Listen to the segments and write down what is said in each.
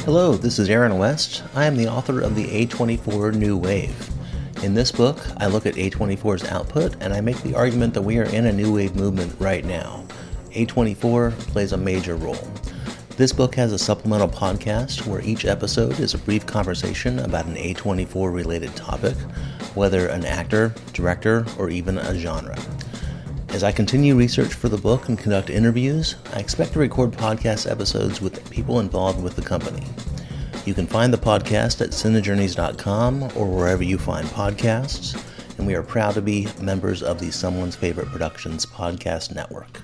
Hello, this is Aaron West. I am the author of the A24 New Wave. In this book, I look at A24's output and I make the argument that we are in a new wave movement right now. A24 plays a major role. This book has a supplemental podcast where each episode is a brief conversation about an A24 related topic, whether an actor, director, or even a genre. As I continue research for the book and conduct interviews, I expect to record podcast episodes with people involved with the company. You can find the podcast at cinejourneys.com or wherever you find podcasts, and we are proud to be members of the Someone's Favorite Productions podcast network.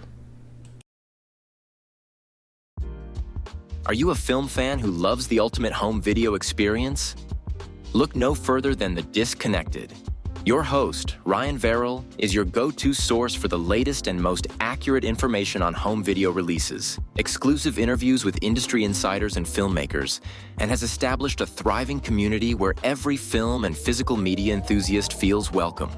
Are you a film fan who loves the ultimate home video experience? Look no further than The Disconnected. Your host, Ryan Verrill, is your go-to source for the latest and most accurate information on home video releases, exclusive interviews with industry insiders and filmmakers, and has established a thriving community where every film and physical media enthusiast feels welcome.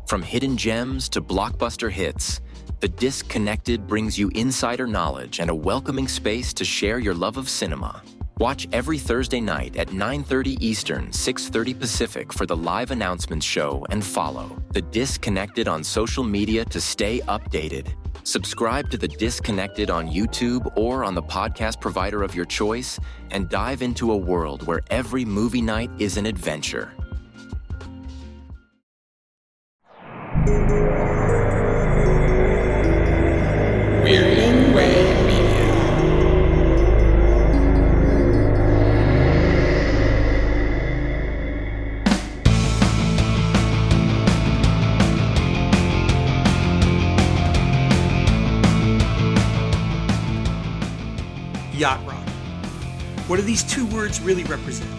From hidden gems to blockbuster hits, The Disconnected brings you insider knowledge and a welcoming space to share your love of cinema. Watch every Thursday night at 9:30 Eastern, 6:30 Pacific for the live announcements show and follow The Disconnected on social media to stay updated. Subscribe to The Disconnected on YouTube or on the podcast provider of your choice and dive into a world where every movie night is an adventure. Weirding Way Media. Yacht Rock. What do these two words really represent?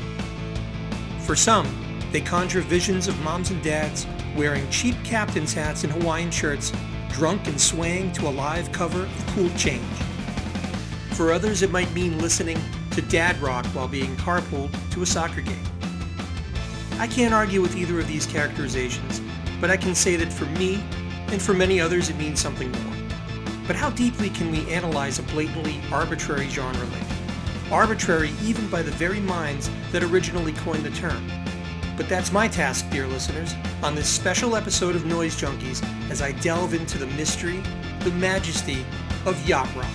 For some, they conjure visions of moms and dads wearing cheap captain's hats and Hawaiian shirts, drunk and swaying to a live cover of Cool Change. For others, it might mean listening to dad rock while being carpooled to a soccer game. I can't argue with either of these characterizations, but I can say that for me, and for many others, it means something more. But how deeply can we analyze a blatantly arbitrary genre label? Arbitrary even by the very minds that originally coined the term. But that's my task, dear listeners, on this special episode of Noise Junkies as I delve into the mystery, the majesty of Yacht Rock.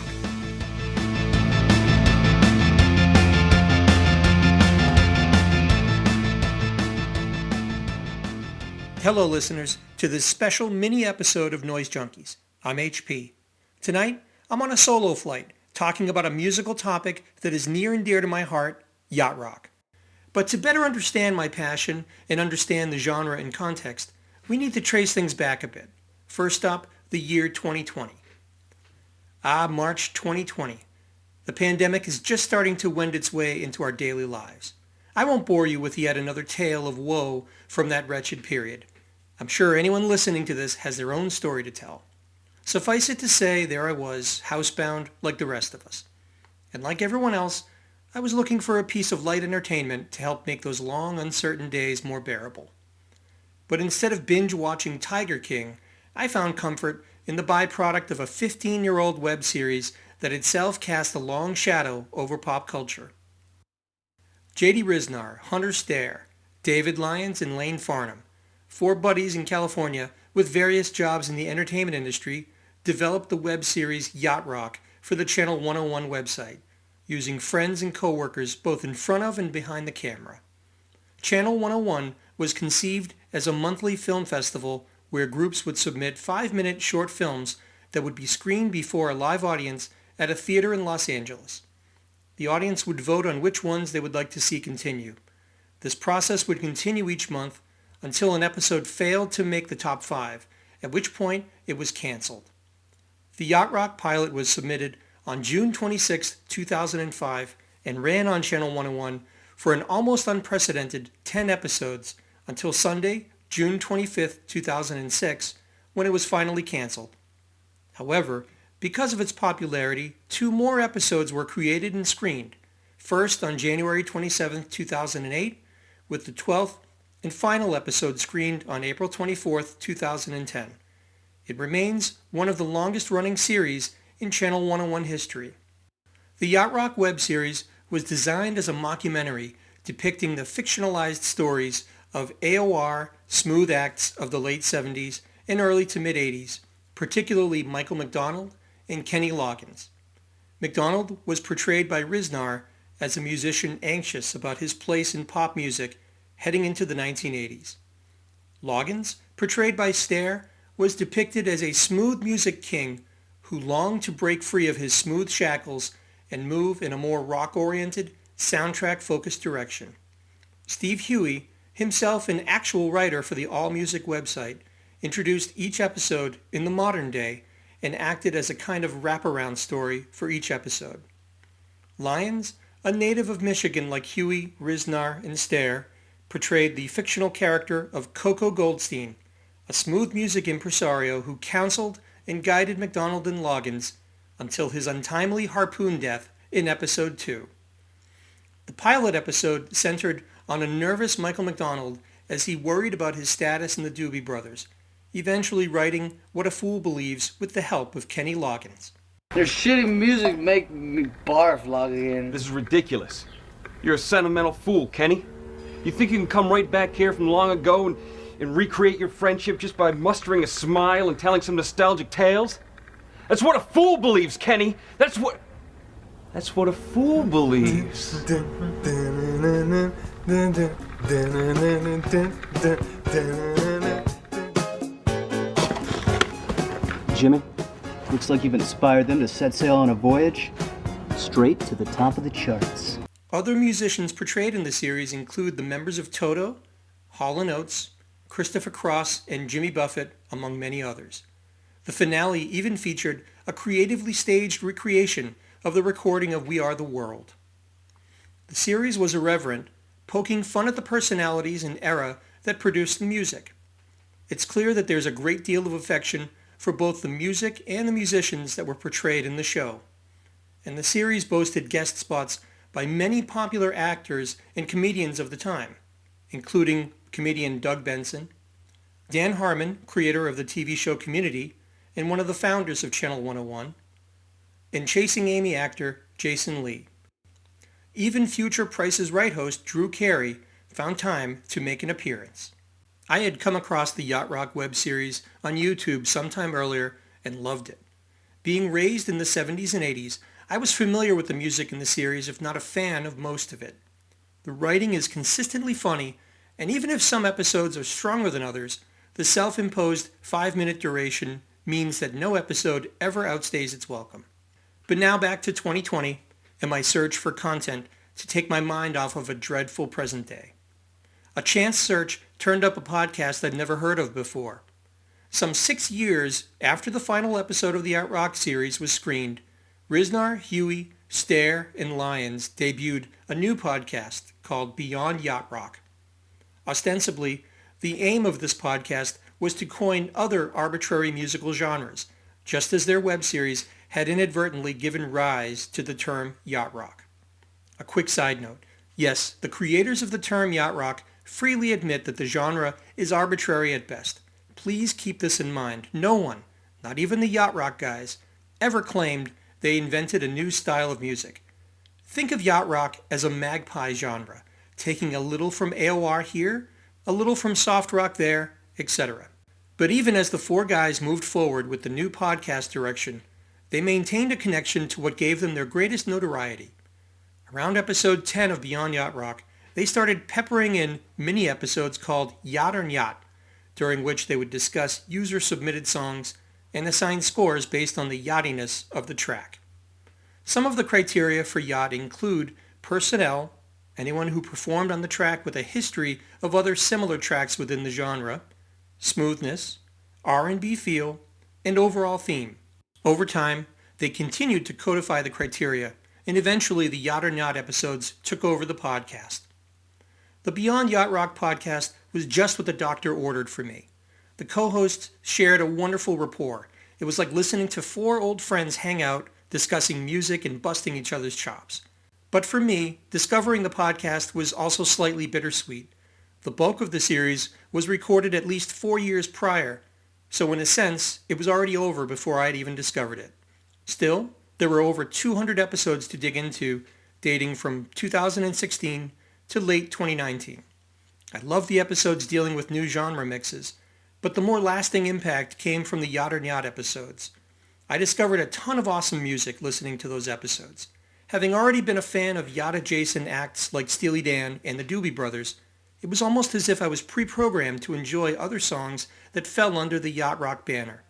Hello, listeners, to this special mini episode of Noise Junkies. I'm HP. Tonight, I'm on a solo flight, talking about a musical topic that is near and dear to my heart, yacht rock. But to better understand my passion and understand the genre and context, we need to trace things back a bit. First up, the year 2020. March 2020. The pandemic is just starting to wend its way into our daily lives. I won't bore you with yet another tale of woe from that wretched period. I'm sure anyone listening to this has their own story to tell. Suffice it to say, there I was, housebound like the rest of us. And like everyone else, I was looking for a piece of light entertainment to help make those long, uncertain days more bearable. But instead of binge-watching Tiger King, I found comfort in the byproduct of a 15-year-old web series that itself cast a long shadow over pop culture. J.D. Riznar, Hunter Stair, David Lyons, and Lane Farnham, four buddies in California with various jobs in the entertainment industry, developed the web series Yacht Rock for the Channel 101 website, using friends and coworkers both in front of and behind the camera. Channel 101 was conceived as a monthly film festival where groups would submit 5-minute short films that would be screened before a live audience at a theater in Los Angeles. The audience would vote on which ones they would like to see continue. This process would continue each month until an episode failed to make the top 5, at which point it was canceled. The Yacht Rock pilot was submitted on June 26, 2005, and ran on Channel 101 for an almost unprecedented 10 episodes until Sunday, June 25, 2006, when it was finally canceled. However, because of its popularity, 2 more episodes were created and screened, first on January 27, 2008, with the 12th and final episode screened on April 24, 2010. It remains one of the longest-running series in Channel 101 history. The Yacht Rock web series was designed as a mockumentary depicting the fictionalized stories of AOR smooth acts of the late 70s and early to mid 80s, particularly Michael McDonald and Kenny Loggins. McDonald was portrayed by Riznar as a musician anxious about his place in pop music heading into the 1980s. Loggins, portrayed by Stair, was depicted as a smooth music king who longed to break free of his smooth shackles and move in a more rock-oriented, soundtrack-focused direction. Steve Huey, himself an actual writer for the AllMusic website, introduced each episode in the modern day and acted as a kind of wraparound story for each episode. Lyons, a native of Michigan like Huey, Riznar, and Stair, portrayed the fictional character of Coco Goldstein, a smooth music impresario who counseled and guided McDonald and Loggins until his untimely harpoon death in episode 2. The pilot episode centered on a nervous Michael McDonald as he worried about his status in the Doobie Brothers, eventually writing What a Fool Believes with the help of Kenny Loggins. Their shitty music make me barf, Loggins. This is ridiculous. You're a sentimental fool, Kenny. You think you can come right back here from long ago and recreate your friendship just by mustering a smile and telling some nostalgic tales? That's what a fool believes, Kenny. That's what a fool believes. Jimmy, looks like you've inspired them to set sail on a voyage straight to the top of the charts. Other musicians portrayed in the series include the members of Toto, Hall & Oates, Christopher Cross, and Jimmy Buffett, among many others. The finale even featured a creatively staged recreation of the recording of We Are the World. The series was irreverent, poking fun at the personalities and era that produced the music. It's clear that there's a great deal of affection for both the music and the musicians that were portrayed in the show. And the series boasted guest spots by many popular actors and comedians of the time, including comedian Doug Benson, Dan Harmon, creator of the TV show Community and one of the founders of Channel 101, and Chasing Amy actor Jason Lee. Even future Price is Right host Drew Carey found time to make an appearance. I had come across the Yacht Rock web series on YouTube sometime earlier and loved it. Being raised in the 70s and 80s, I was familiar with the music in the series, if not a fan of most of it. The writing is consistently funny, and even if some episodes are stronger than others, the self-imposed 5-minute duration means that no episode ever outstays its welcome. But now back to 2020 and my search for content to take my mind off of a dreadful present day. A chance search turned up a podcast I'd never heard of before. Some 6 years after the final episode of the Yacht Rock series was screened, Riznar, Huey, Stair, and Lyons debuted a new podcast called Beyond Yacht Rock. Ostensibly, the aim of this podcast was to coin other arbitrary musical genres, just as their web series had inadvertently given rise to the term yacht rock. A quick side note. Yes, the creators of the term yacht rock freely admit that the genre is arbitrary at best. Please keep this in mind. No one, not even the yacht rock guys, ever claimed they invented a new style of music. Think of yacht rock as a magpie genre, taking a little from AOR here, a little from soft rock there, etc. But even as the four guys moved forward with the new podcast direction, they maintained a connection to what gave them their greatest notoriety. Around episode 10 of Beyond Yacht Rock, they started peppering in mini-episodes called Yacht on Yacht, during which they would discuss user-submitted songs and assign scores based on the yachtiness of the track. Some of the criteria for yacht include personnel, anyone who performed on the track with a history of other similar tracks within the genre, smoothness, R&B feel, and overall theme. Over time, they continued to codify the criteria, and eventually the Yacht on Yacht episodes took over the podcast. The Beyond Yacht Rock podcast was just what the doctor ordered for me. The co-hosts shared a wonderful rapport. It was like listening to four old friends hang out, discussing music and busting each other's chops. But for me, discovering the podcast was also slightly bittersweet. The bulk of the series was recorded at least 4 years prior, so in a sense, it was already over before I had even discovered it. Still, there were over 200 episodes to dig into, dating from 2016 to late 2019. I love the episodes dealing with new genre mixes, but the more lasting impact came from the Yacht or Yacht episodes. I discovered a ton of awesome music listening to those episodes. Having already been a fan of yacht-adjacent acts like Steely Dan and the Doobie Brothers, it was almost as if I was pre-programmed to enjoy other songs that fell under the Yacht Rock banner.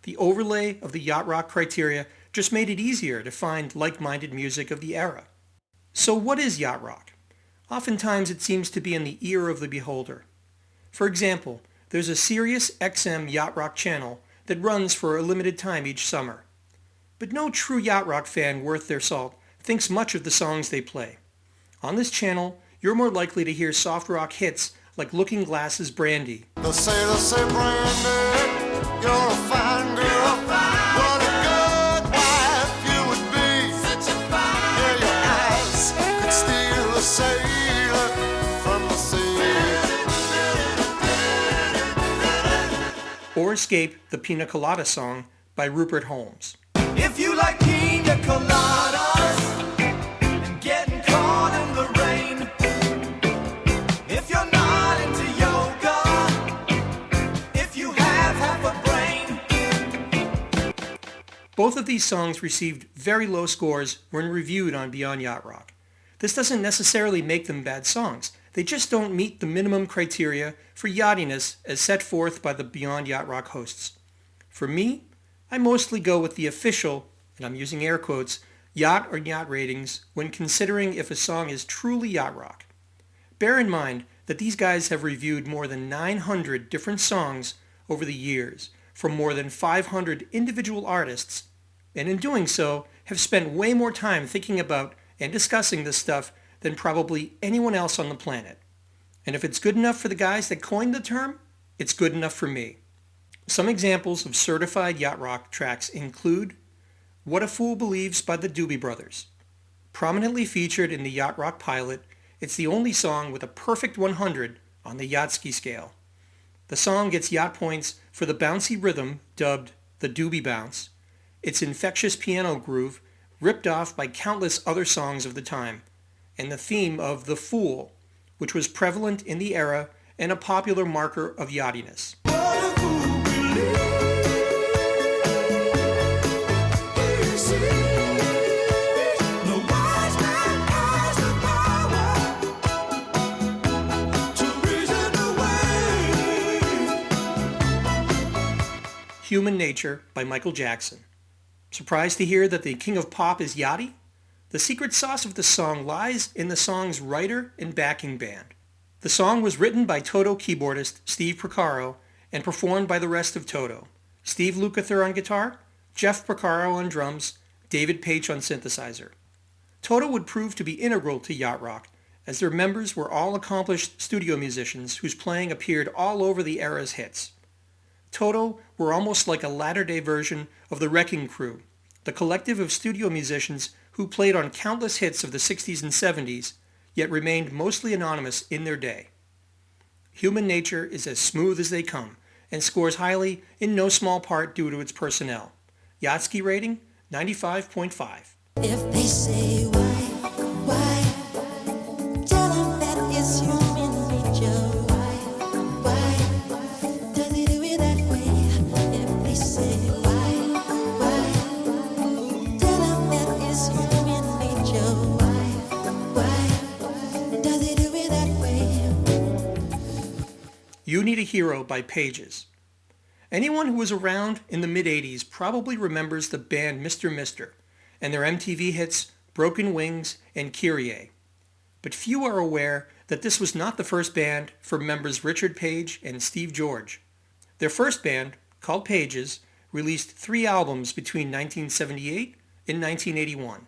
The overlay of the Yacht Rock criteria just made it easier to find like-minded music of the era. So what is Yacht Rock? Oftentimes it seems to be in the ear of the beholder. For example, there's a Sirius XM Yacht Rock channel that runs for a limited time each summer. But no true Yacht Rock fan worth their salt thinks much of the songs they play. On this channel, you're more likely to hear soft rock hits like Looking Glass's Brandy. They say, Brandy, you're a fine girl. What a good wife you would be. Such a fine yeah, your eyes could steal a sailor from the sea. Or Escape the Pina Colada song by Rupert Holmes. If you like pina coladas and getting caught in the rain, if you're not into yoga, if you have half a brain. Both of these songs received very low scores when reviewed on Beyond Yacht Rock. This doesn't necessarily make them bad songs. They just don't meet the minimum criteria for yachtiness as set forth by the Beyond Yacht Rock hosts. For me, I mostly go with the official, and I'm using air quotes, yacht or yacht ratings when considering if a song is truly yacht rock. Bear in mind that these guys have reviewed more than 900 different songs over the years from more than 500 individual artists, and in doing so have spent way more time thinking about and discussing this stuff than probably anyone else on the planet. And if it's good enough for the guys that coined the term, it's good enough for me. Some examples of certified yacht rock tracks include What a Fool Believes by the Doobie Brothers. Prominently featured in the Yacht Rock pilot, it's the only song with a perfect 100 on the Yachtski scale. The song gets yacht points for the bouncy rhythm dubbed the Doobie Bounce, its infectious piano groove ripped off by countless other songs of the time, and the theme of The Fool, which was prevalent in the era and a popular marker of yachtiness. Human Nature by Michael Jackson. Surprised to hear that the king of pop is yachty? The secret sauce of the song lies in the song's writer and backing band. The song was written by Toto keyboardist Steve Porcaro and performed by the rest of Toto. Steve Lukather on guitar, Jeff Porcaro on drums, David Paich on synthesizer. Toto would prove to be integral to Yacht Rock, as their members were all accomplished studio musicians whose playing appeared all over the era's hits. Toto were almost like a latter-day version of the Wrecking Crew, the collective of studio musicians who played on countless hits of the 60s and 70s, yet remained mostly anonymous in their day. Human Nature is as smooth as they come, and scores highly in no small part due to its personnel. Yachtski rating, 95.5. If they say why, tell them that it's human nature. Why does it do it that way? If they say why, tell them that it's human nature. Why does it do it that way? You Need a Hero by Pages. Anyone who was around in the mid-80s probably remembers the band Mr. Mister and their MTV hits Broken Wings and Kyrie. But few are aware that this was not the first band for members Richard Page and Steve George. Their first band, called Pages, released 3 albums between 1978 and 1981.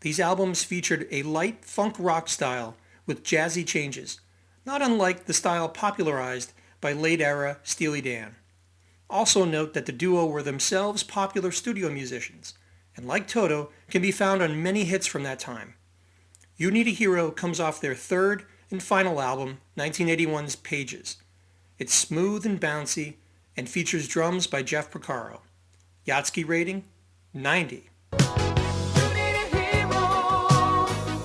These albums featured a light funk rock style with jazzy changes, not unlike the style popularized by late-era Steely Dan. Also note that the duo were themselves popular studio musicians, and like Toto, can be found on many hits from that time. You Need a Hero comes off their third and final album, 1981's Pages. It's smooth and bouncy, and features drums by Jeff Porcaro. Yachtski rating, 90. You need a hero.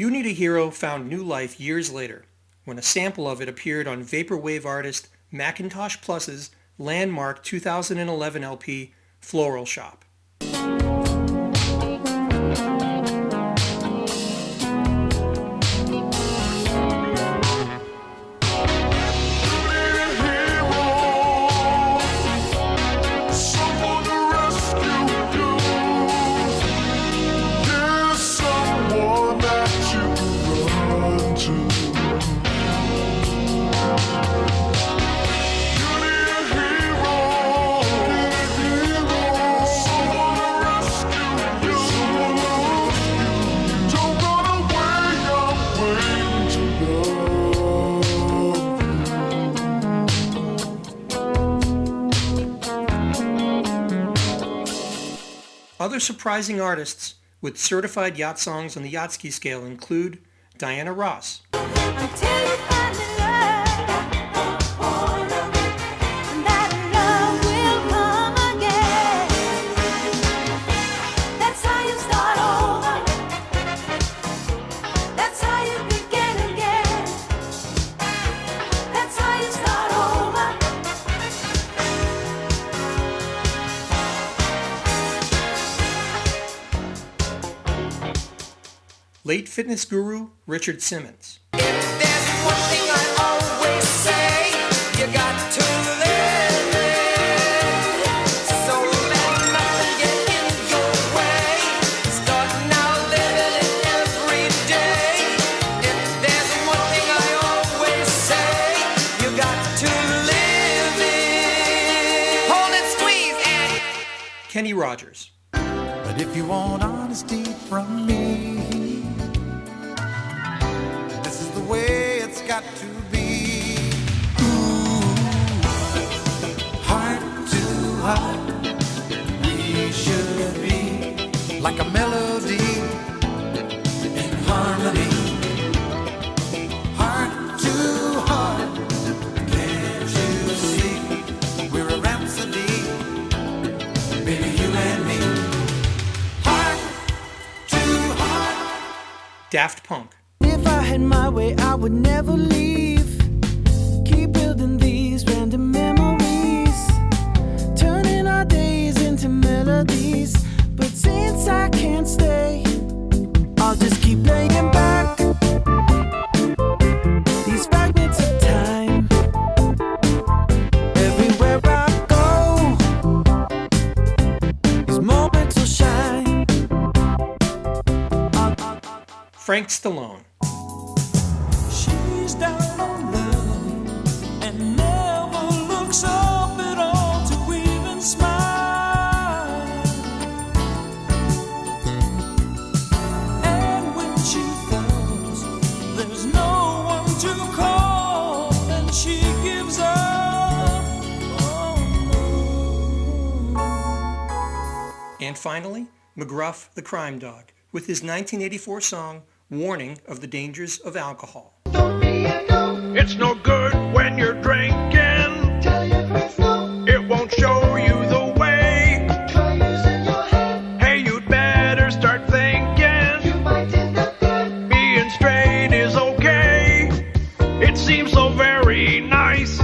You Need a Hero found new life years later when a sample of it appeared on vaporwave artist Macintosh Plus's landmark 2011 LP, Floral Shop. Other surprising artists with certified yacht songs on the Yachtski scale include Diana Ross, late fitness guru Richard Simmons, Kenny Rogers, But if you want honesty from me, this is the way it's got to be. Ooh, heart to heart, we should be like a melody in harmony. Heart to heart, can't you see? We're a rhapsody, baby, you and me. Daft Punk, If I had my way, I would never leave. Keep building these random memories, turning our days into melodies. But since I can't stay, I'll just keep laying back these fragments of time. Everywhere I go, these moments will shine. Frank Stallone, She's down on love and never looks up at all to even smile. And when she falls, there's no one to call, and she gives up. Oh, no. and finally, McGruff the Crime Dog, with his 1984 song, Warning of the Dangers of Alcohol. It's no good when you're drinking. Tell your friends no. It won't show you the way. Try using your head. Hey, you'd better start thinking. You might end up dead. Being straight is okay. It seems so very nice.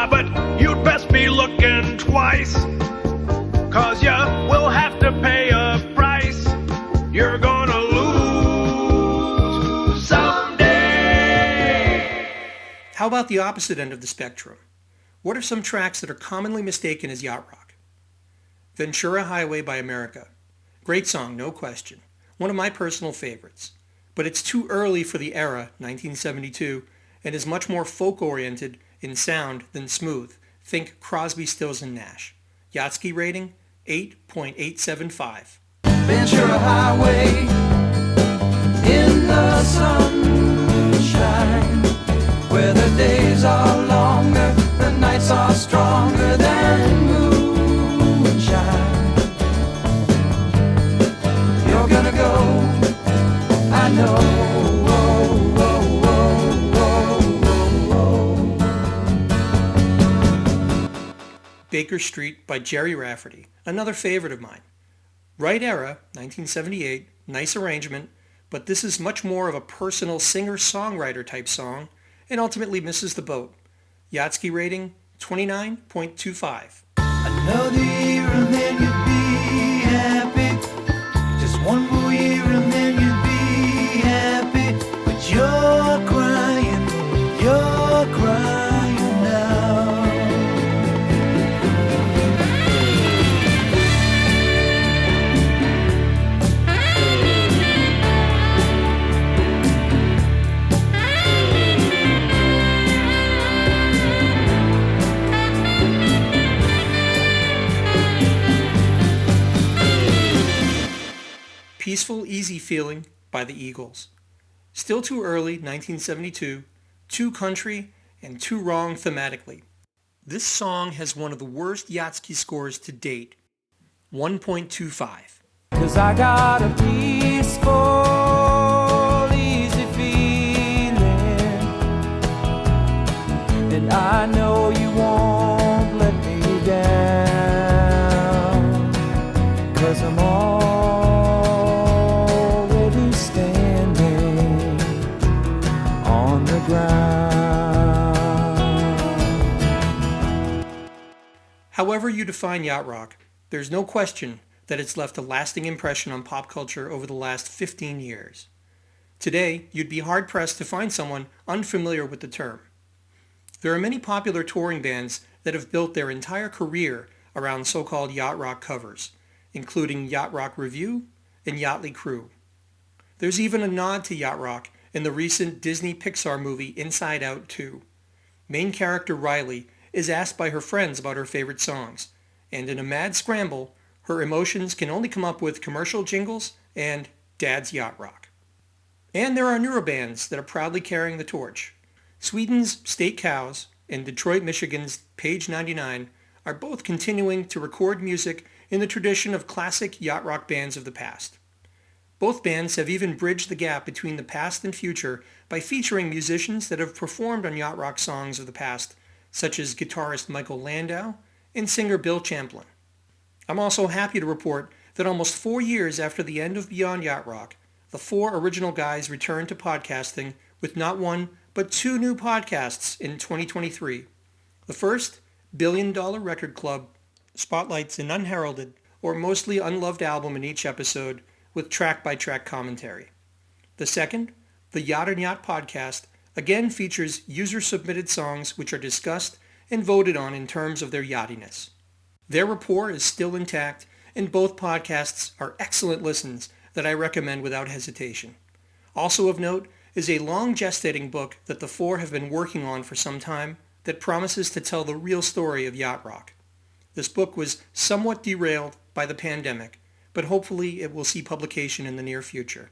But you'd best be looking twice. 'Cause you will have to pay a price. You're gonna lose someday. How about the opposite end of the spectrum? What are some tracks that are commonly mistaken as yacht rock? Ventura Highway by America. Great song, no question. One of my personal favorites. But it's too early for the era, 1972, and is much more folk-oriented in sound than smooth. Think Crosby, Stills, and Nash. Yachtski rating, 8.875. Ventura Highway in the sunshine, where the days are longer, the nights are stronger than moonshine. You're gonna go, I know. Whoa, whoa, whoa, whoa, whoa, whoa. Baker Street by Jerry Rafferty, another favorite of mine. Right era, 1978, nice arrangement, but this is much more of a personal singer-songwriter type song and ultimately misses the boat. Yachtski rating 29.25. Another year and then you'd be happy. Just one more year and then you'd be happy. But you're crying now. Peaceful, Easy Feeling by the Eagles. Still Too Early, 1972, Too Country, and Too Wrong thematically. This song has one of the worst Yachtski scores to date, 1.25. 'Cause I got a peaceful, easy feeling, and I know you won't let me down, 'cause I'm already standing on the ground. However you define yacht rock, there's no question that it's left a lasting impression on pop culture over the last 15 years. Today, you'd be hard-pressed to find someone unfamiliar with the term. There are many popular touring bands that have built their entire career around so-called yacht rock covers, including Yacht Rock Review and Yachtly Crew. There's even a nod to yacht rock in the recent Disney Pixar movie Inside Out 2. Main character Riley is asked by her friends about her favorite songs, and in a mad scramble, her emotions can only come up with commercial jingles and Dad's Yacht Rock. And there are newer bands that are proudly carrying the torch. Sweden's State Cows and Detroit, Michigan's Page 99 are both continuing to record music in the tradition of classic yacht rock bands of the past. Both bands have even bridged the gap between the past and future by featuring musicians that have performed on yacht rock songs of the past, such as guitarist Michael Landau and singer Bill Champlin. I'm also happy to report that almost 4 years after the end of Beyond Yacht Rock, the 4 original guys returned to podcasting with not one, but 2 new podcasts in 2023. The first, Billion Dollar Record Club, spotlights an unheralded or mostly unloved album in each episode with track-by-track commentary. The second, the Yacht and Yacht Podcast, again features user-submitted songs which are discussed and voted on in terms of their yachtiness. Their rapport is still intact, and both podcasts are excellent listens that I recommend without hesitation. Also of note is a long gestating book that the 4 have been working on for some time that promises to tell the real story of yacht rock. This book was somewhat derailed by the pandemic, but hopefully it will see publication in the near future.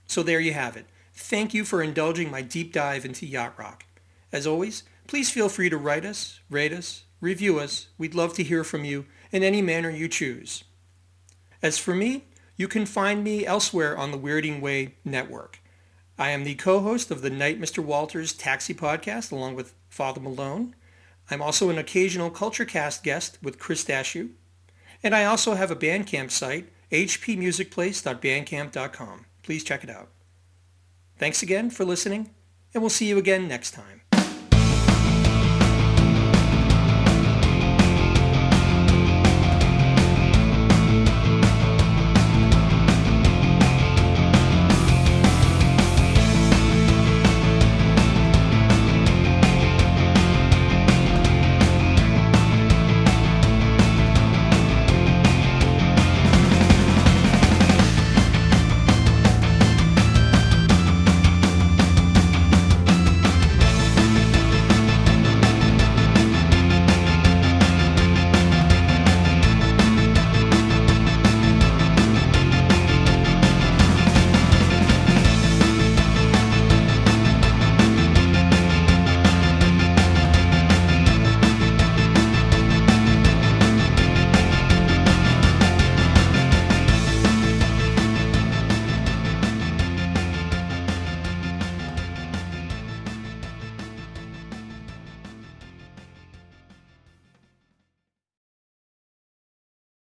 So there you have it. Thank you for indulging my deep dive into yacht rock. As always, please feel free to write us, rate us, review us. We'd love to hear from you in any manner you choose. As for me, you can find me elsewhere on the Weirding Way network. I am the co-host of the Night Mr. Walters Taxi podcast along with Father Malone. I'm also an occasional CultureCast guest with Chris Dashew. And I also have a Bandcamp site, hpmusicplace.bandcamp.com. Please check it out. Thanks again for listening, and we'll see you again next time.